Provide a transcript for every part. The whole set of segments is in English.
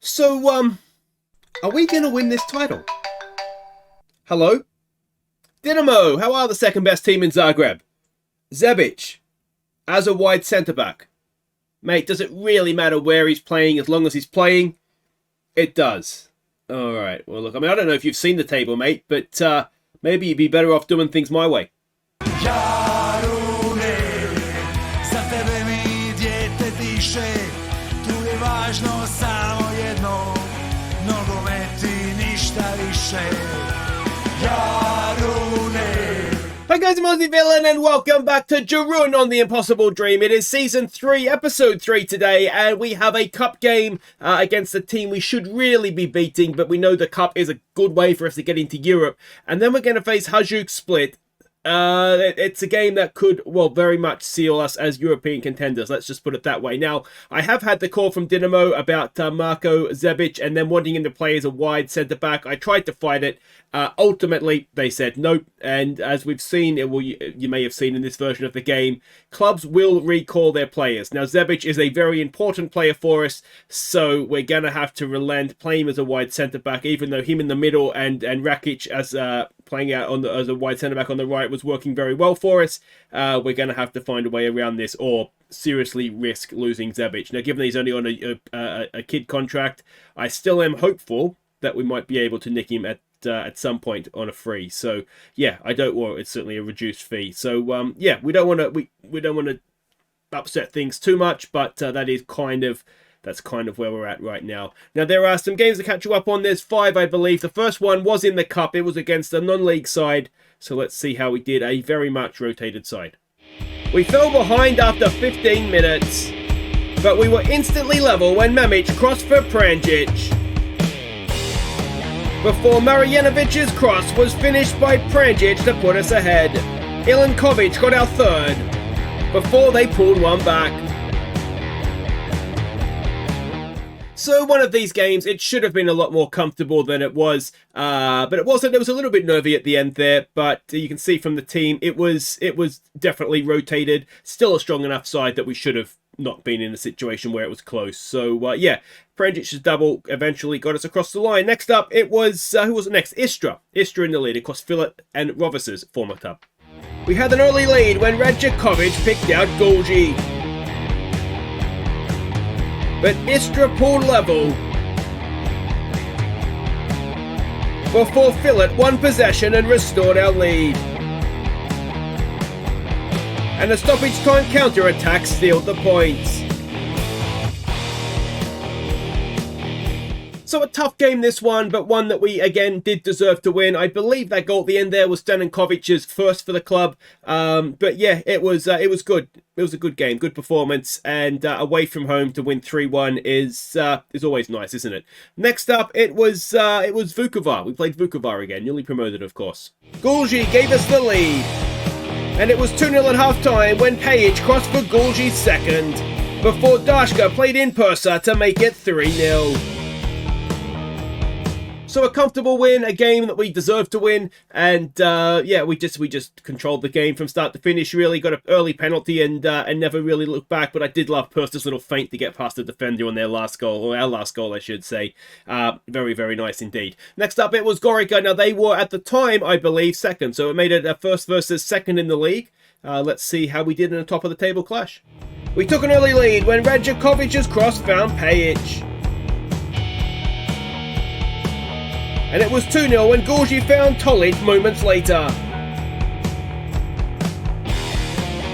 So, are we going to win this title? Hello? Dinamo, how are the second best team in Zagreb? Zebic, as a wide centre-back. Mate, does it really matter where he's playing as long as he's playing? It does. Alright, well look, I don't know if you've seen the table, mate, but maybe you'd be better off doing things my way. Jarune, za tebe mi dijete diše, tu je važno samo jedno, nogomet i ništa više. Jarune. Hi guys, I'm Aussie Villain and welcome back to Jarun on The Impossible Dream. It is Season 3, Episode 3 today, and we have a cup game against a team we should really be beating, but we know the cup is a good way for us to get into Europe. And then we're going to face Hajduk Split. It's a game that could, well, very much seal us as European contenders. Let's just put it that way. Now, I have had the call from Dinamo about Marko Zebic and them wanting him to play as a wide centre-back. I tried to fight it. Ultimately, they said no. And as we've seen, you may have seen in this version of the game, clubs will recall their players. Now, Zebic is a very important player for us, so we're going to have to relent, play him as a wide centre-back, even though him in the middle and Rakic as playing out as a wide centre-back on the right was working very well for us. We're going to have to find a way around this or seriously risk losing Zebic. Now, given he's only on a kid contract, I still am hopeful that we might be able to nick him at some point on a free. So yeah, I don't want it's certainly a reduced fee. So yeah, we don't want to upset things too much, but that's kind of where we're at right now. Now, there are some games to catch you up on. There's 5, I believe. The first one was in the Cup. It was against a non-league side. So let's see how we did. A very much rotated side. We fell behind after 15 minutes, but we were instantly level when Mamic crossed for Pranjic. Before Marjanovic's cross was finished by Pranjic to put us ahead. Ilinkovic got our third, before they pulled one back. So one of these games, it should have been a lot more comfortable than it was, but it wasn't. It was a little bit nervy at the end there, but you can see from the team, it was definitely rotated. Still a strong enough side that we should have not been in a situation where it was close. So yeah, Pranjic's double eventually got us across the line. Next up, it was, who was it next? Istra in the lead, across Philip and Rovas's former club. We had an early lead when Radjakovic picked out Golgi. But Istra pulled level before Philip won possession and restored our lead. And a stoppage time counter-attack sealed the points. So a tough game this one, but one that we again did deserve to win. I believe that goal at the end there was Stankovic's first for the club. But yeah, it was good. It was a good game, good performance, and away from home to win 3-1 is always nice, isn't it? Next up, it was Vukovar. We played Vukovar again, newly promoted, of course. Golgi gave us the lead. And it was 2-0 at half-time when Pajic crossed for Golgi's second, before Dashka played in Persa to make it 3-0. So a comfortable win, a game that we deserved to win, and yeah, we just controlled the game from start to finish, really. Got an early penalty and never really looked back, but I did love Persa's little feint to get past the defender on their last goal, or our last goal, I should say. Very, very nice indeed. Next up, it was Gorica. Now, they were, at the time, I believe, second, so it made it a first versus second in the league. Let's see how we did in a top-of-the-table clash. We took an early lead when Radjakovic's cross found Pajic. And it was 2-0 when Golgi found Tolic moments later.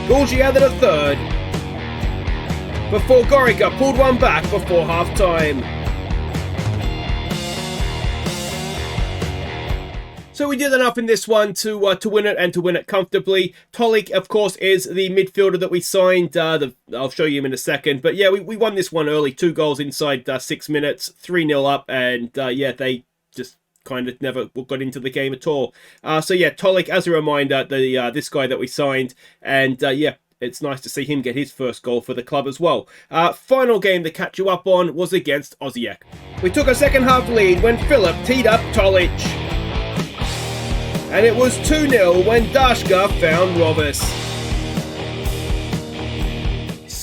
Golgi added a third, before Gorica pulled one back before half-time. So we did enough in this one to win it, and to win it comfortably. Tolic, of course, is the midfielder that we signed. I'll show you him in a second. But yeah, we won this one early. 2 goals inside 6 minutes, 3-0 up, and yeah, they just kind of never got into the game at all. So yeah, Tolic, as a reminder, this guy that we signed, and yeah, it's nice to see him get his first goal for the club as well. Final game to catch you up on was against Aussie. We took a second half lead when Philip teed up Tolic. And it was 2-0 when Dashka found Rovas.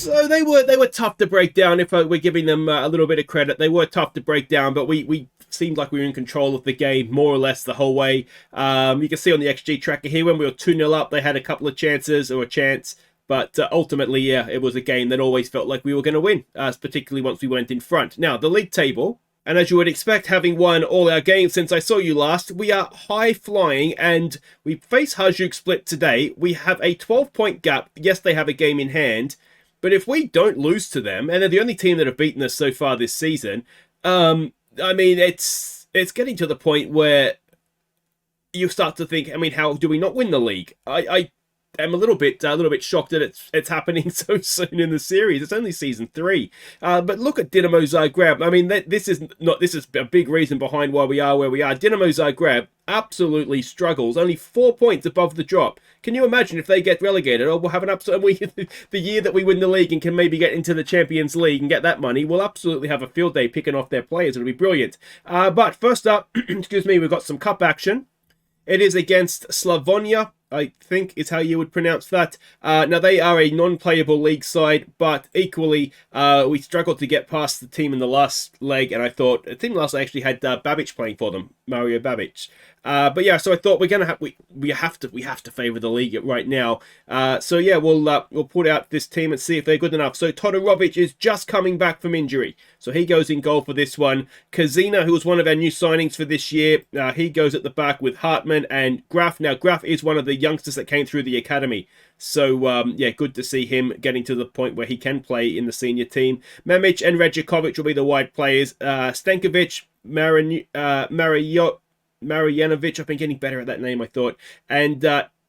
So they were tough to break down. If we're giving them a little bit of credit, they were tough to break down, but we seemed like we were in control of the game more or less the whole way. You can see on the XG tracker here, when we were 2-0 up, they had a couple of chances or a chance. But ultimately, yeah, it was a game that always felt like we were going to win, particularly once we went in front. Now, the league table, and as you would expect, having won all our games since I saw you last, we are high-flying, and we face Hajduk Split today. We have a 12-point gap. Yes, they have a game in hand, but if we don't lose to them, and they're the only team that have beaten us so far this season, I mean, it's getting to the point where you start to think, I mean, how do we not win the league? I'm a little bit shocked that it's happening so soon in the series. It's only season 3, but look at Dinamo Zagreb. I mean, this is a big reason behind why we are where we are. Dinamo Zagreb absolutely struggles, only 4 points above the drop. Can you imagine if they get relegated? Or we'll have an the year that we win the league and can maybe get into the Champions League and get that money, we'll absolutely have a field day picking off their players. It'll be brilliant. But first up, excuse me, we've got some cup action. It is against Slavonija, I think is how you would pronounce that. Now, they are a non-playable league side, but equally, we struggled to get past the team in the last leg, and I thought, the team last actually had Babic playing for them, Mario Babic. But yeah, so I thought we're gonna have we have to favour the league right now. So yeah, we'll put out this team and see if they're good enough. So Todorovic is just coming back from injury, so he goes in goal for this one. Kazina, who was one of our new signings for this year, he goes at the back with Hartman and Graf. Now Graf is one of the youngsters that came through the academy, so yeah, good to see him getting to the point where he can play in the senior team. Memic and Redjakovic will be the wide players. Stankovic, Marjanovic, I've been getting better at that name, I thought, and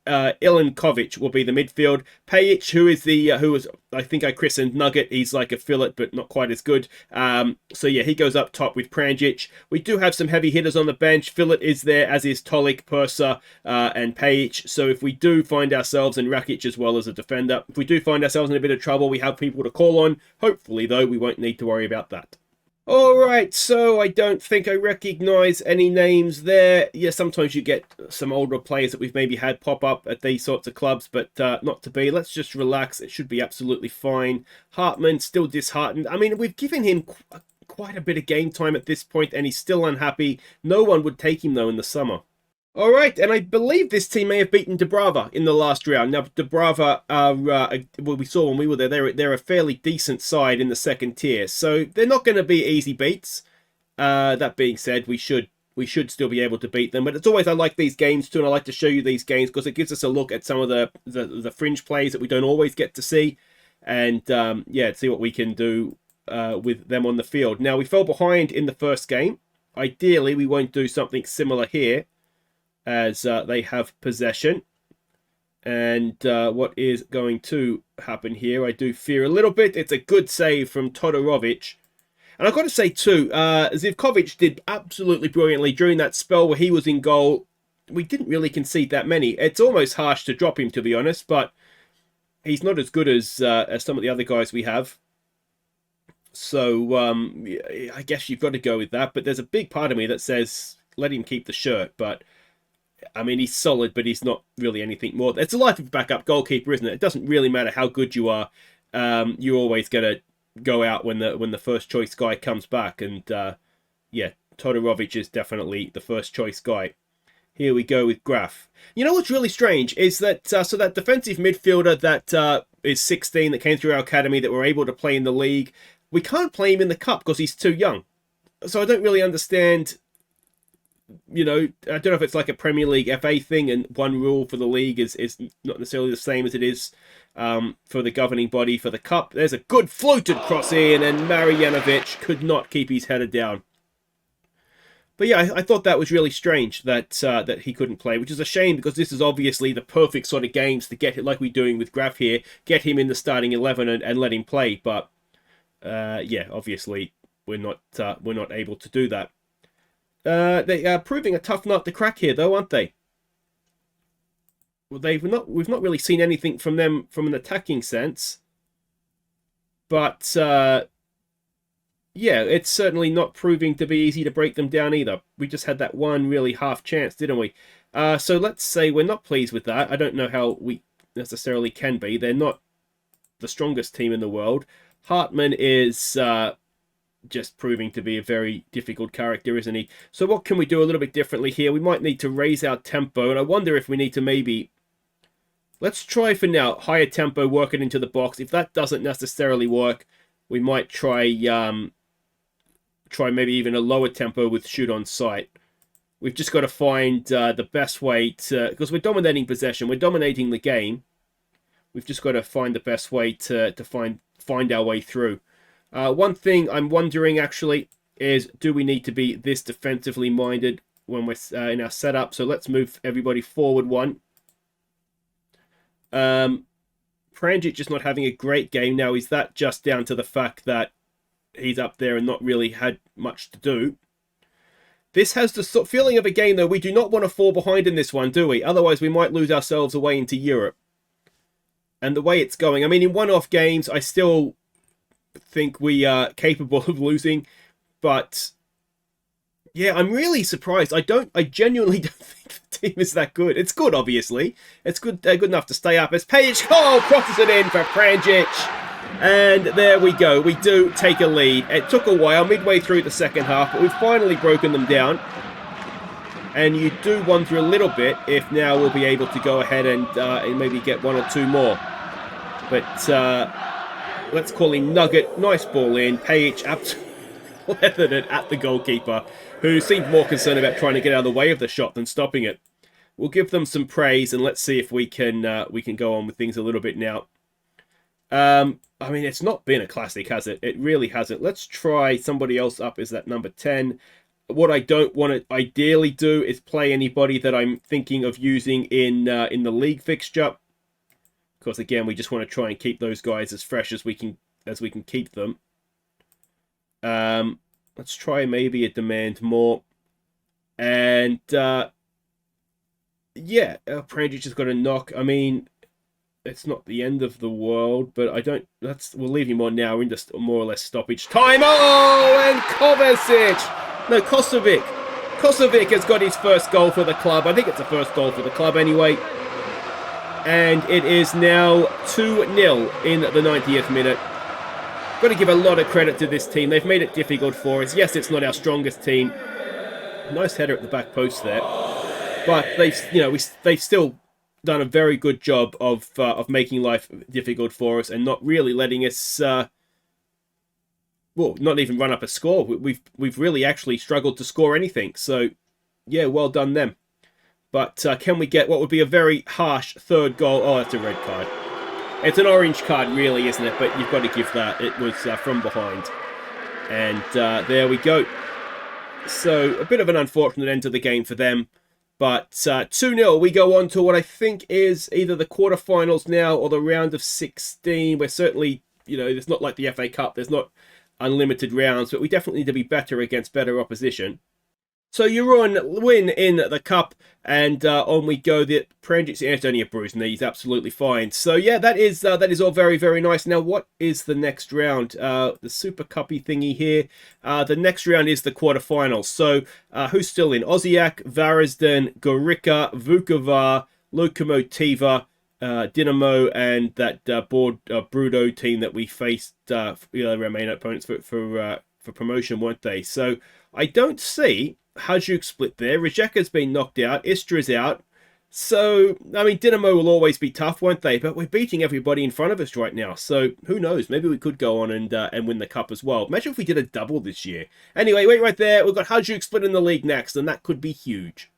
Ilinkovic will be the midfield. Pajic, who was I think I christened Nugget, he's like a fillet but not quite as good. So yeah, he goes up top with Pranjic. We do have some heavy hitters on the bench. Fillet is there, as is Tolik, Persa, and Pajic. So if we do find ourselves, and Rakic as well as a defender, if we do find ourselves in a bit of trouble, we have people to call on. Hopefully though, we won't need to worry about that. Alright, so I don't think I recognise any names there. Yeah, sometimes you get some older players that we've maybe had pop up at these sorts of clubs, but not to be. Let's just relax. It should be absolutely fine. Hartman, still disheartened. I mean, we've given him quite a bit of game time at this point, and he's still unhappy. No one would take him, though, in the summer. All right, and I believe this team may have beaten Dubrava in the last round. Now, Dubrava are, well, we saw when we were there, they're a fairly decent side in the second tier, so they're not going to be easy beats. That being said, we should still be able to beat them. But it's always, I like these games too, and I like to show you these games because it gives us a look at some of the fringe plays that we don't always get to see, and yeah, see what we can do with them on the field. Now, we fell behind in the first game. Ideally, we won't do something similar here, as they have possession. And what is going to happen here, I do fear a little bit. It's a good save from Todorovic. And I've got to say too, Zivkovic did absolutely brilliantly during that spell where he was in goal. We didn't really concede that many. It's almost harsh to drop him, to be honest, but he's not as good as some of the other guys we have. So I guess you've got to go with that. But there's a big part of me that says, let him keep the shirt. But I mean, he's solid, but he's not really anything more. It's a life of backup goalkeeper, isn't it? It doesn't really matter how good you are. You're always going to go out when the first choice guy comes back. And yeah, Todorovic is definitely the first choice guy. Here we go with Graf. You know what's really strange is that so that defensive midfielder that is 16 that came through our academy that we're able to play in the league, we can't play him in the cup because he's too young. So I don't really understand. You know, I don't know if it's like a Premier League FA thing, and one rule for the league is not necessarily the same as it is for the governing body for the cup. There's a good floated cross in, and Marjanovic could not keep his header down. But yeah, I thought that was really strange that that he couldn't play, which is a shame because this is obviously the perfect sort of games to get it, like we're doing with Graf here, get him in the starting 11 and let him play. But yeah, obviously we're not able to do that. They are proving a tough nut to crack here, though, aren't they? Well, we've not really seen anything from them from an attacking sense, but yeah, it's certainly not proving to be easy to break them down either. We just had that one really half chance, didn't we? So let's say we're not pleased with that. I don't know how we necessarily can be. They're not the strongest team in the world. Hartman is just proving to be a very difficult character, isn't he? So what can we do a little bit differently here? We might need to raise our tempo, and I wonder if we need to maybe... Let's try for now, higher tempo, work it into the box. If that doesn't necessarily work, we might try maybe even a lower tempo with shoot on sight. We've just got to find the best way to... Because we're dominating possession, we're dominating the game. We've just got to find the best way to find our way through. One thing I'm wondering, actually, is do we need to be this defensively minded when we're in our setup? So let's move everybody forward one. Pranjic just not having a great game. Now, is that just down to the fact that he's up there and not really had much to do? This has the sort of feeling of a game, though. We do not want to fall behind in this one, do we? Otherwise, we might lose ourselves away into Europe. And the way it's going, I mean, in one-off games, I still think we are capable of losing. But, yeah, I'm really surprised. I genuinely don't think the team is that good. It's good, obviously. It's good enough to stay up. As Page, crosses it in for Pranjic. And there we go. We do take a lead. It took a while, midway through the second half, but we've finally broken them down. And you do wonder a little bit if now we'll be able to go ahead and maybe get one or two more. But let's call him Nugget. Nice ball in. Page absolutely leathered it at the goalkeeper, who seemed more concerned about trying to get out of the way of the shot than stopping it. We'll give them some praise, and let's see if we can go on with things a little bit now. I mean, it's not been a classic, has it? It really hasn't. Let's try somebody else up as that number 10. What I don't want to ideally do is play anybody that I'm thinking of using in the league fixture. Because again, we just want to try and keep those guys as fresh as we can keep them. Let's try maybe a demand more. And yeah, Pranjic has got a knock. I mean, it's not the end of the world, but I don't... We'll leave him on now. We're in just more or less stoppage time. Oh, and Kovacic! No, Kosovic. Kosovic has got his first goal for the club. I think it's the first goal for the club anyway. And it is now 2-0 in the 90th minute. Got to give a lot of credit to this team. They've made it difficult for us. Yes, it's not our strongest team. Nice header at the back post there. But they've still done a very good job of making life difficult for us and not really letting us, not even run up a score. We've really actually struggled to score anything. So, yeah, well done them. But can we get what would be a very harsh third goal? Oh, that's a red card. It's an orange card, really, isn't it? But you've got to give that. It was from behind. And there we go. So, a bit of an unfortunate end to the game for them. But 2-0, we go on to what I think is either the quarterfinals now or the round of 16. We're certainly, it's not like the FA Cup. There's not unlimited rounds, but we definitely need to be better against better opposition. So Jarun win in the cup, and on we go. The Pranjic, it's only a bruise, and he's absolutely fine. So yeah, that is all very, very nice. Now, what is the next round? The Super Cuppy thingy here. The next round is the quarterfinals. So who's still in? Osijek, Varaždin, Gorica, Vukovar, Lokomotiva, Dinamo, and that Brudo team that we faced. Our main opponents for promotion, weren't they? So I don't see Hajduk Split there. Rijeka's been knocked out. Istra's out. So, I mean, Dinamo will always be tough, won't they? But we're beating everybody in front of us right now. So, who knows? Maybe we could go on and win the cup as well. Imagine if we did a double this year. Anyway, wait right there. We've got Hajduk Split in the league next, and that could be huge.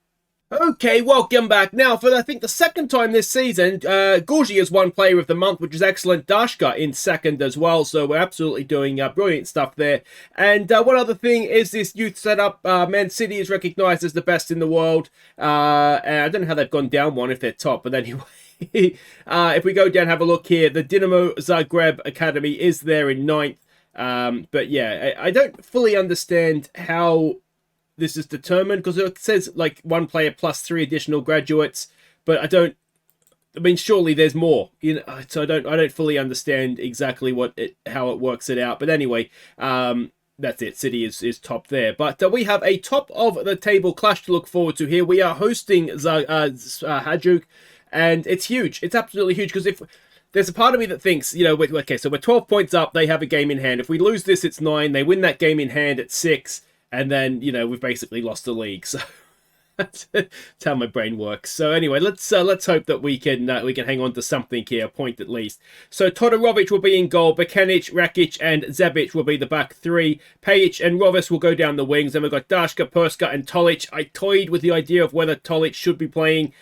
Okay, welcome back. Now, for I think the second time this season, Gorgi has won Player of the Month, which is excellent. Dashka in second as well, so we're absolutely doing brilliant stuff there. And one other thing is this youth setup. Man City is recognised as the best in the world. And I don't know how they've gone down one if they're top, but anyway. If we go down and have a look here, the Dinamo Zagreb Academy is there in 9th. But yeah, I don't fully understand how this is determined, because it says like one player plus 3 additional graduates, but I mean, surely there's more, so I don't fully understand exactly how it works it out. But anyway, that's it. City is top there, but we have a top of the table clash to look forward to here. We are hosting Hajduk, and it's huge. It's absolutely huge, because there's a part of me that thinks, you know, okay, so we're 12 points up. They have a game in hand. If we lose this, it's 9. They win that game in hand at 6. And then, you know, we've basically lost the league. So that's how my brain works. So anyway, let's hope that we can hang on to something here, a point at least. So Todorovic will be in goal. Bekanic, Rakic, and Zebic will be the back three. Pajic and Rovis will go down the wings. Then we've got Daška, Perska, and Tolic. I toyed with the idea of whether Tolic should be playing,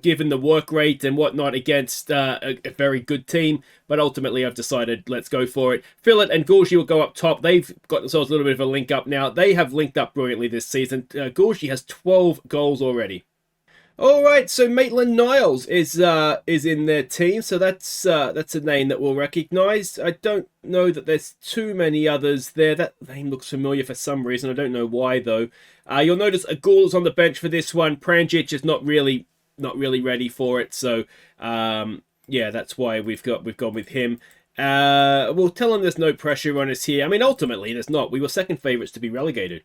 given the work rate and whatnot against a very good team. But ultimately, I've decided let's go for it. Fillet and Gorgi will go up top. They've got themselves a little bit of a link up now. They have linked up brilliantly this season. Gorgi has 12 goals already. All right, so Maitland-Niles is in their team, so that's a name that we'll recognise. I don't know that there's too many others there. That name looks familiar for some reason. I don't know why though. You'll notice Agul is on the bench for this one. Pranjic is not really ready for it, so. Yeah, that's why we've gone with him. We'll tell them there's no pressure on us here. I mean, ultimately, there's not. We were second favourites to be relegated.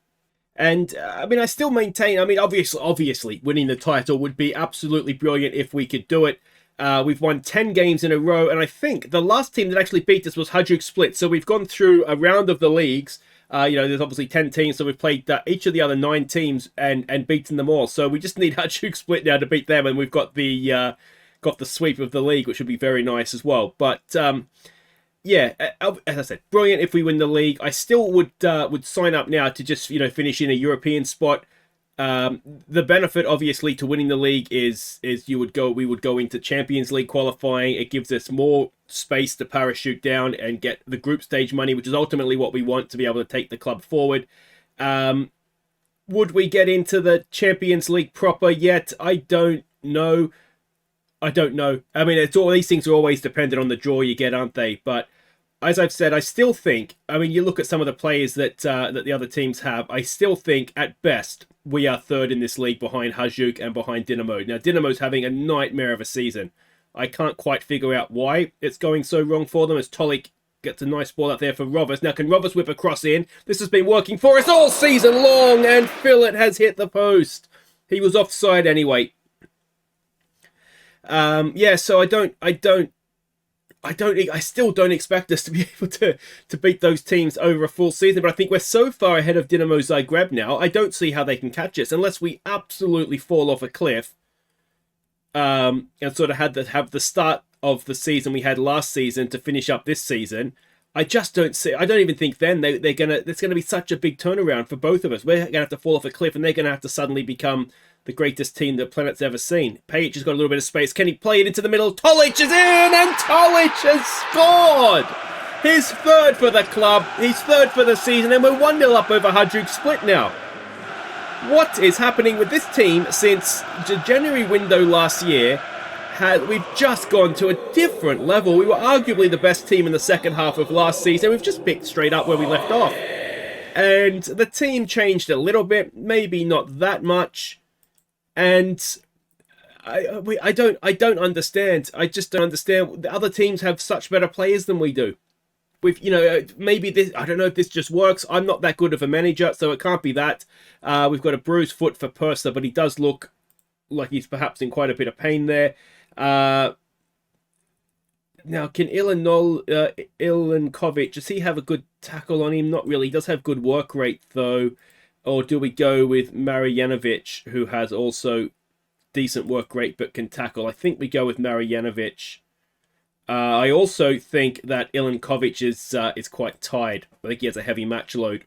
And, I mean, I still maintain, I mean, obviously, winning the title would be absolutely brilliant if we could do it. We've won 10 games in a row, and I think the last team that actually beat us was Hajduk Split. So we've gone through a round of the leagues. You know, there's obviously 10 teams, so we've played each of the other 9 teams and beaten them all. So we just need Hajduk Split now to beat them, and we've got the sweep of the league, which would be very nice as well. But yeah, as I said, brilliant if we win the league. I still would sign up now to just, you know, finish in a European spot. The benefit, obviously, to winning the league is we would go into Champions League qualifying. It gives us more space to parachute down and get the group stage money, which is ultimately what we want to be able to take the club forward. Would we get into the Champions League proper yet? I don't know. I mean, it's all these things are always dependent on the draw you get, aren't they? But as I've said, I still think. I mean, you look at some of the players that the other teams have. I still think, at best, we are third in this league behind Hajduk and behind Dinamo. Now, Dinamo's having a nightmare of a season. I can't quite figure out why it's going so wrong for them. As Tolic gets a nice ball out there for Rovis. Now, can Rovis whip a cross in? This has been working for us all season long, and Fillet has hit the post. He was offside anyway. Yeah, so I still don't expect us to be able to beat those teams over a full season, but I think we're so far ahead of Dinamo Zagreb now, I don't see how they can catch us unless we absolutely fall off a cliff, and sort of have the start of the season we had last season to finish up this season. I don't even think then there's gonna be such a big turnaround for both of us. We're gonna have to fall off a cliff and they're gonna have to suddenly become the greatest team the planet's ever seen. Pajic has got a little bit of space. Can he play it into the middle? Tolic is in, and Tolic has scored! His third for the club. He's third for the season, and we're 1-0 up over Hajduk Split now. What is happening with this team since the January window last year? We've just gone to a different level. We were arguably the best team in the second half of last season. We've just picked straight up where we left off. And the team changed a little bit, maybe not that much. And I don't understand. I just don't understand. The other teams have such better players than we do. Maybe this. I don't know if this just works. I'm not that good of a manager, so it can't be that. We've got a bruised foot for Persa, but he does look like he's perhaps in quite a bit of pain there. Now, can Ilinkovic, does he have a good tackle on him? Not really. He does have good work rate, though. Or do we go with Marjanovic, who has also decent work rate but can tackle? I think we go with Marjanovic. I also think that Ilinkovic is quite tired. I think he has a heavy match load.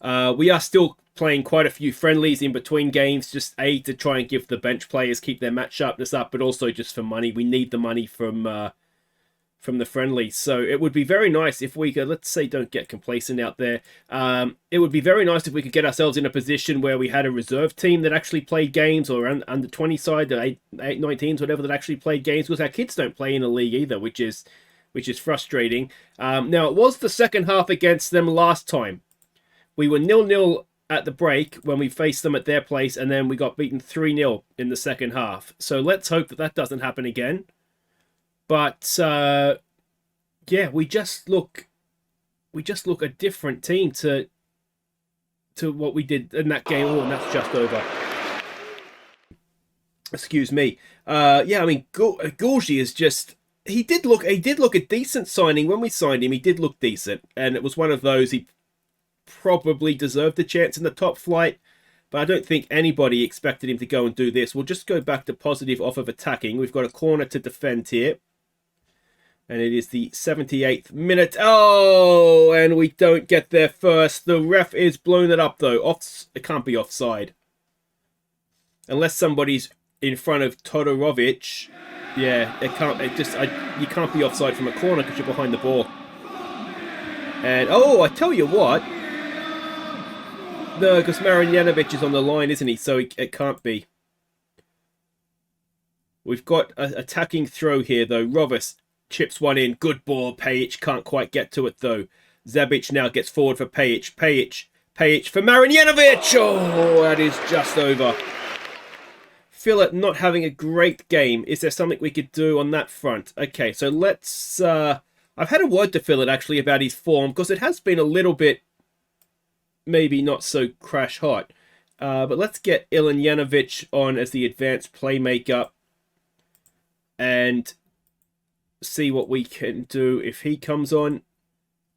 We are still playing quite a few friendlies in between games, just to try and give the bench players, keep their match sharpness up, but also just for money. We need the money from the friendlies. So it would be very nice if we could, let's say, don't get complacent out there. It would be very nice if we could get ourselves in a position where we had a reserve team that actually played games, or under 20 side, the 19s, whatever, that actually played games, because our kids don't play in the league either, which is frustrating. Now, it was the second half against them last time. We were 0-0 at the break when we faced them at their place, and then we got beaten 3-0 in the second half. So let's hope that doesn't happen again. But yeah, we just look a different team to what we did in that game. Oh, and that's just over. Excuse me. Yeah, I mean, Gorgi is just he did look a decent signing when we signed him. He did look decent, and it was one of those he probably deserved a chance in the top flight. But I don't think anybody expected him to go and do this. We'll just go back to positive off of attacking. We've got a corner to defend here. And it is the 78th minute. Oh, and we don't get there first. The ref is blown it up, though. It can't be offside. Unless somebody's in front of Todorovic. Yeah, it can't. You can't be offside from a corner because you're behind the ball. And, oh, I tell you what. No, because Marjanovic is on the line, isn't he? So it can't be. We've got an attacking throw here, though. Rovers chips one in. Good ball. Pajic can't quite get to it, though. Zabic now gets forward for Pajic. Pajic for Marjanovic. Oh, that is just over. Philip not having a great game. Is there something we could do on that front? Okay, so let's... I've had a word to Philip, actually, about his form, because it has been a little bit... maybe not so crash hot. But let's get Ilan on as the advanced playmaker and see what we can do if he comes on.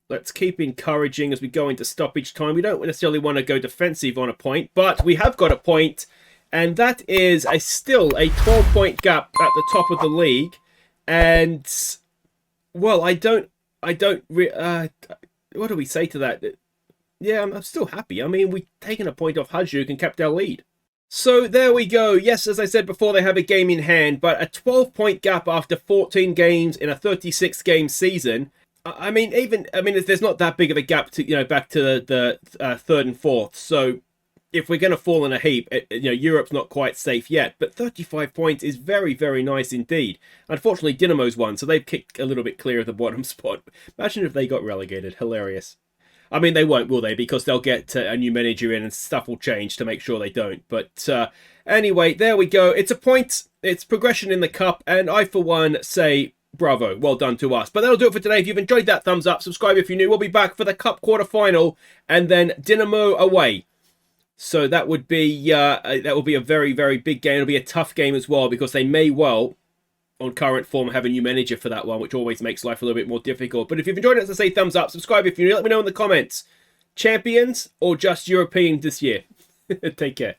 Let's keep encouraging as we go into stoppage time. We don't necessarily want to go defensive on a point, but we have got a point, and that is still a 12-point gap at the top of the league. And, well, what do we say to that? Yeah, I'm still happy. I mean, we've taken a point off Hajduk and kept our lead. So there we go. Yes, as I said before, they have a game in hand, but a 12-point gap after 14 games in a 36-game season. I mean, there's not that big of a gap to back to the third and fourth. So if we're going to fall in a heap, Europe's not quite safe yet. But 35 points is very, very nice indeed. Unfortunately, Dinamo's won, so they've kicked a little bit clear of the bottom spot. Imagine if they got relegated. Hilarious. I mean, they won't, will they? Because they'll get a new manager in and stuff will change to make sure they don't. But anyway, there we go. It's a point. It's progression in the cup. And I, for one, say bravo. Well done to us. But that'll do it for today. If you've enjoyed that, thumbs up. Subscribe if you're new. We'll be back for the cup quarter-final and then Dinamo away. So that would be a very, very big game. It'll be a tough game as well because they may well, on current form, have a new manager for that one, which always makes life a little bit more difficult. But if you've enjoyed it, as I say, thumbs up, subscribe if you're new. Let me know in the comments. Champions or just European this year? Take care.